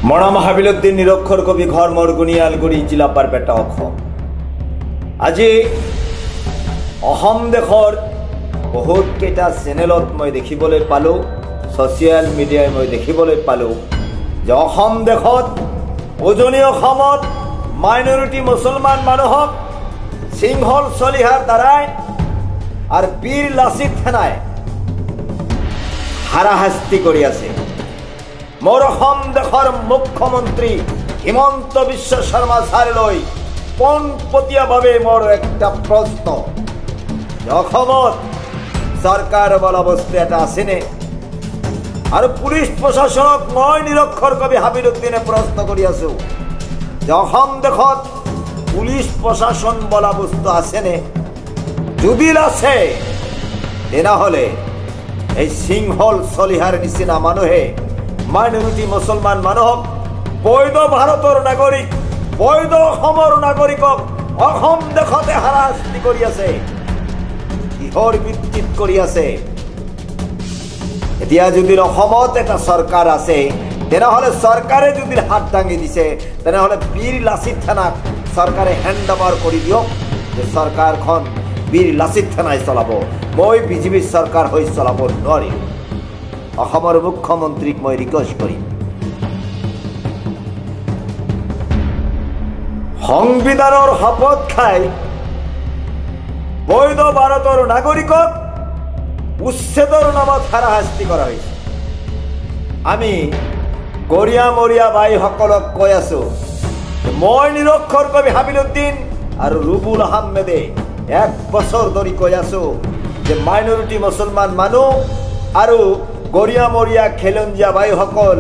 মৰাম হাবিলুদ্দিন নিৰক্ষৰ কবি ঘৰ মোৰ গুণিয়ালগুৰি জিলা বাৰপেটা অসম। আজি অসম দেশৰ বহুত কেইটা চেনেলত মই দেখিবলৈ পালোঁ, ছ'চিয়েল মিডিয়াই মই দেখিবলৈ পালোঁ যে অসম দেশত উজনি অসমত মাইনৰিটি মুছলমান মানুহক সিংহল চলিহাৰ দ্বাৰাই আৰু বীৰ লাচিত সেনাই হাৰাশাস্তি কৰি আছে। মোৰ অসম দেশৰ মুখ্যমন্ত্ৰী হিমন্ত বিশ্ব শৰ্মা ছাৰলৈ পোনপটীয়াভাৱে মোৰ একটা প্ৰশ্ন, অসমত চৰকাৰ বোলা বস্তু এটা আছেনে? আৰু পুলিচ প্ৰশাসনক মই নিৰক্ষৰ কবি হাবিলুদ্দিনে প্ৰশ্ন কৰি আছো যে অসম দেশত পুলিচ প্ৰশাসন বোলা বস্তু আছেনে? যদি আছে তেনেহ'লে এই সিংহল চলিহাৰ নিচিনা মানুহে মাইনৰিটি মুছলমান মানুহক, বৈধ ভাৰতৰ নাগৰিক, বৈধ অসমৰ নাগৰিকক অসম দেশতে হাৰাশাস্তি কৰি আছে। কিহৰ ভিত্তিত কৰি আছে? এতিয়া যদি অসমত এটা চৰকাৰ আছে তেনেহ'লে চৰকাৰে যদি হাত দাঙি দিছে তেনেহ'লে বীৰ লাচিত সেনাক চৰকাৰে হেণ্ড অভাৰ কৰি দিয়ক, যে চৰকাৰখন বীৰ লাচিত সেনাই চলাব। মই বিজেপিৰ চৰকাৰ হৈ চলাব নোৱাৰিম। অসমৰ মুখ্যমন্ত্ৰীক মই ৰিকুৱেষ্ট কৰিম, সংবিধানৰ শপত খাই বৈধ ভাৰতৰ নাগৰিকক উচ্ছেদৰ নামত হাৰাশাস্তি কৰা হৈছে। আমি গৰিয়া মৰিয়া বাইসকলক কৈ আছো, মই নিৰক্ষৰ কবি হাবিলুদ্দিন আৰু ৰুবুল আহমেদে 1 বছৰ ধৰি কৈ আছো যে মাইনৰিটি মুছলমান মানুহ আৰু গৰিয়া মৰিয়া খেলঞ্জীয়া বাইসকল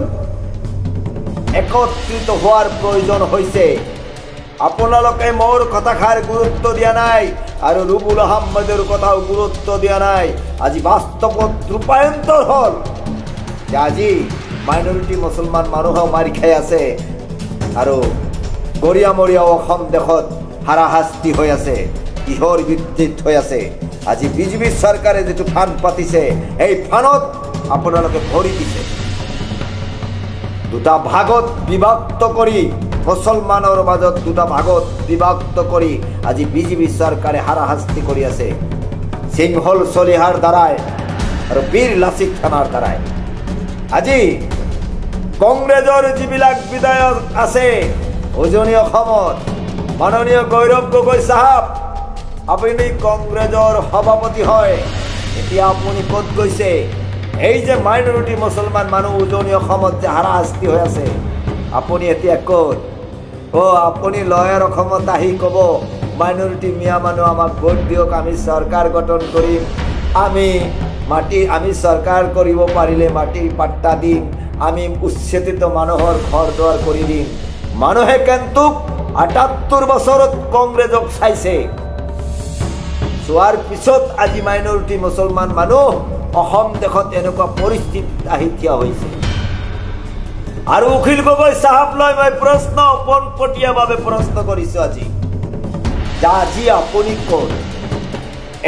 একত্ৰিত হোৱাৰ প্ৰয়োজন হৈছে। আপোনালোকে মোৰ কথাষাৰ গুৰুত্ব দিয়া নাই আৰু ৰুবুল আহমেদৰ কথাও গুৰুত্ব দিয়া নাই। আজি বাস্তৱত ৰূপায়ন্তৰ হ'ল যে আজি মাইনৰিটি মুছলমান মানুহো মাৰি খাই আছে আৰু গৰিয়া মৰিয়া অসম দেশত হাৰাশাস্তি হৈ আছে। কিহৰ ভিত্তিত হৈ আছে? আজি বিজেপি চৰকাৰে যিটো ফান পাতিছে এই ফানত আপোনালোকে ভৰি দিছে। দুটা ভাগত বিভক্ত কৰি, মুছলমানৰ মাজত দুটা ভাগত বিভক্ত কৰি আজি বিজেপি চৰকাৰে হাৰাশাস্তি কৰি আছে, সিংহল চলিহাৰ দ্বাৰাই আৰু বীৰ লাচিত সেনাৰ দ্বাৰাই। আজি কংগ্ৰেছৰ যিবিলাক বিধায়ক আছে উজনি অসমত, মাননীয় গৌৰৱ গগৈ চাহাব, আপুনি কংগ্ৰেছৰ সভাপতি হয়, এতিয়া আপুনি ক'ত গৈছে? এই যে মাইনৰিটি মুছলমান মানুহ উজনি অসমত যে হাৰাশাস্তি হৈ আছে, আপুনি এতিয়া ক'ত? আপুনি লয়াৰ অসমত আহি ক'ব মাইনৰিটি মিয়া মানুহ আমাক ভোট দিয়ক, আমি চৰকাৰ গঠন কৰিম, আমি চৰকাৰ কৰিব পাৰিলে মাটিৰ পাট্টা দিম, আমি উচ্ছেদিত মানুহৰ ঘৰ দুৱাৰ কৰি দিম। মানুহে কিন্তু ৭৮ বছৰত কংগ্ৰেছক চাইছে, চোৱাৰ পিছত আজি মাইনৰিটি মুছলমান মানুহ অসম দেশত এনেকুৱা পৰিস্থিতিত আহি থিয় হৈছে। আৰু অখিল গগৈ চাহাবলৈ মই প্ৰশ্ন পোনপটীয়াভাৱে প্ৰশ্ন কৰিছো আজি আপুনি ক'ত?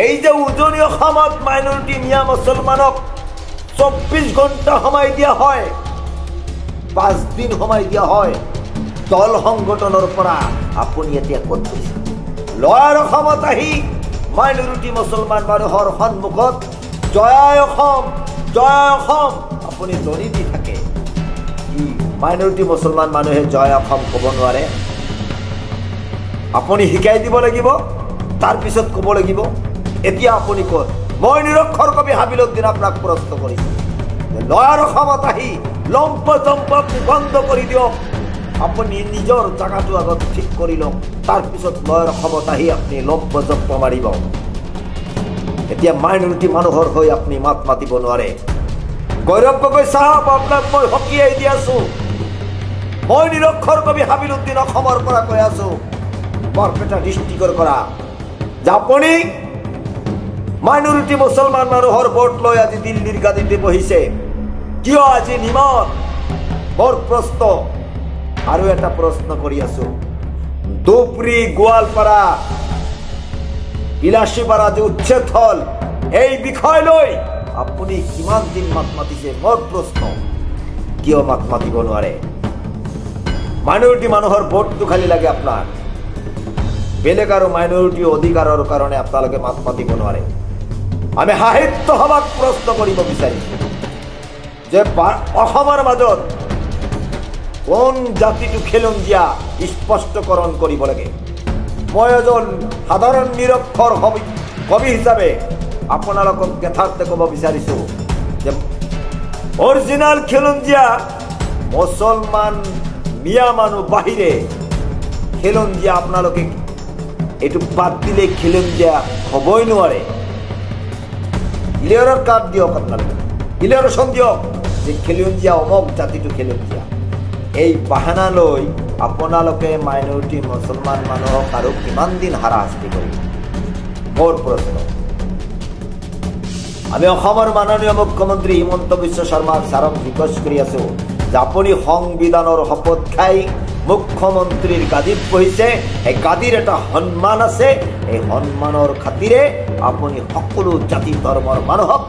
এই যে উজনি অসমত মাইনৰিটি মিয়া মুছলমানক ২৪ ঘণ্টা সময় দিয়া হয়, 5 দিন সময় দিয়া হয় দল সংগঠনৰ পৰা, আপুনি এতিয়া ক'ত গৈছে? লয়াৰ অসমত আহি মাইনৰিটি মুছলমান মানুহৰ সন্মুখত জয় অসম, জয় অসম আপুনি ধ্বনি দি থাকে। মাইনৰিটি মুছলমান মানুহে জয় অসম ক'ব নোৱাৰে? আপুনি শিকাই দিব লাগিব, তাৰপিছত ক'ব লাগিব। এতিয়া আপুনি ক'ত? মই নিৰক্ষৰ কবি হাবিলুদ্দিন আপোনাক প্ৰশ্ন কৰিছোঁ, লয়াৰ অসমত আহি লম্প জম্প বন্ধ কৰি দিয়ক, আপুনি নিজৰ জেগাটো আগত ঠিক কৰি লওক, তাৰপিছত লয়াৰ অসমত আহি আপুনি লম্প জম্প মাৰিব। এতিয়া মাইনৰিটি মানুহৰ হৈ আপুনি মাত মাতিব নোৱাৰে। গৌৰৱ গগৈ চাহাব, আপোনাক মই সকীয়াই দি আছো, মই নিৰক্ষৰ কবি হাবিলুদ্দিন অসমৰ পৰা কৈ আছো, বৰপেটা ডিষ্ট্ৰিক্টৰ পৰা, যে আপুনি মাইনৰিটি মুছলমান মানুহৰ ভোট লৈ আজি দিল্লীৰ গাদীতে বহিছে, কিয় আজি নিমত? মোৰ প্ৰশ্ন। আৰু এটা প্ৰশ্ন কৰি আছো, ধুবুৰী, গোৱালপাৰা, বিলাসীপাৰা যে উচ্ছেদ হ'ল, এই বিষয় লৈ আপুনি কিমান দিন মাত মাতিছে? মোৰ প্ৰশ্ন, কিয় মাত মাতিব নোৱাৰে? মাইনৰিটি মানুহৰ ভোটটো খালি লাগে আপোনাৰ বেলেগ আৰু মাইনৰিটি অধিকাৰৰ কাৰণে আপোনালোকে মাত মাতিব নোৱাৰে আমি সাহিত্য সভাক প্ৰশ্ন কৰিব বিচাৰিছোঁ যে অসমৰ মাজত কোন জাতিটো খিলঞ্জীয়া স্পষ্টকৰণ কৰিব লাগে মই এজন সাধাৰণ নিৰক্ষৰ কবি হিচাপে আপোনালোকক যথাৰ্থ ক'ব বিচাৰিছোঁ যে অৰিজিনাল খিলঞ্জীয়া মুছলমান মিয়া মানুহ বাহিৰে খিলঞ্জীয়া আপোনালোকে এইটো বাদ দিলে খিলঞ্জীয়া হ'বই নোৱাৰে ক্লিয়াৰৰ কাৰ্ড দিয়ক আপোনালোকে ক্লিয়াৰেশ্যন দিয়ক যে খিলঞ্জীয়া অমুক জাতিটো খিলঞ্জীয়া এই বাহানা লৈ আপোনালোকে মাইনৰিটি মুছলমান মানুহক আৰু কিমান দিন হাৰাশাস্তি কৰিব মোৰ প্ৰশ্ন আমি অসমৰ মাননীয় মুখ্যমন্ত্ৰী হিমন্ত বিশ্ব শৰ্মাক ছাৰক ৰিকুৱেষ্ট কৰি আছোঁ যে আপুনি সংবিধানৰ শপত খাই মুখ্যমন্ত্ৰীৰ গাদীত বহিছে এই গাদীৰ এটা সন্মান আছে এই সন্মানৰ খাতিৰে আপুনি সকলো জাতি ধৰ্মৰ মানুহক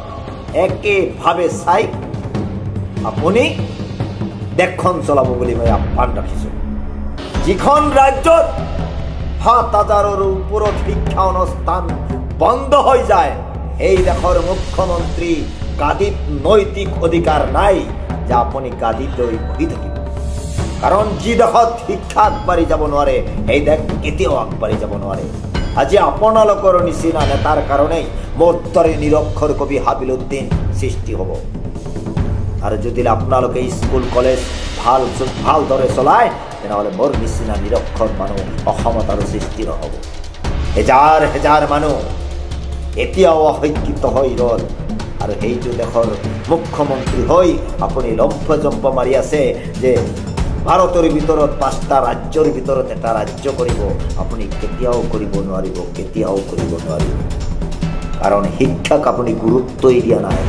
একেভাৱে চাই আপুনি দেশখন চলাব বুলি মই আহ্বান ৰাখিছোঁ যিখন ৰাজ্যত ৭,০০০ৰ ওপৰত শিক্ষা অনুষ্ঠান বন্ধ হৈ যায় এই দেশৰ মুখ্যমন্ত্ৰী গাদীত নৈতিক অধিকাৰ নাই যে আপুনি গাদীত লৈ বহি থাকিব কাৰণ যি দেশত শিক্ষা আগবাঢ়ি যাব নোৱাৰে এই দেশ কেতিয়াও আগবাঢ়ি যাব নোৱাৰে আজি আপোনালোকৰ নিচিনা নেতাৰ কাৰণেই মোৰ দৰে নিৰক্ষৰ কবি হাবিলুদ্দিন সৃষ্টি হ'ব আৰু যদি আপোনালোকে স্কুল কলেজ ভালদৰে চলায় তেনেহ'লে মোৰ নিচিনা নিৰক্ষৰ মানুহ অসমত আৰু সৃষ্টি নহ'ব হেজাৰ হেজাৰ মানুহ এতিয়াও অশিক্ষিত হৈ ৰ'ল আৰু সেইটো দেশৰ মুখ্যমন্ত্ৰী হৈ আপুনি লম্ফ জম্প মাৰি আছে যে ভাৰতৰ ভিতৰত ৫টা ৰাজ্যৰ ভিতৰত এটা ৰাজ্য কৰিব আপুনি কেতিয়াও কৰিব নোৱাৰিব কাৰণ শিক্ষাক আপুনি গুৰুত্বই দিয়া নাই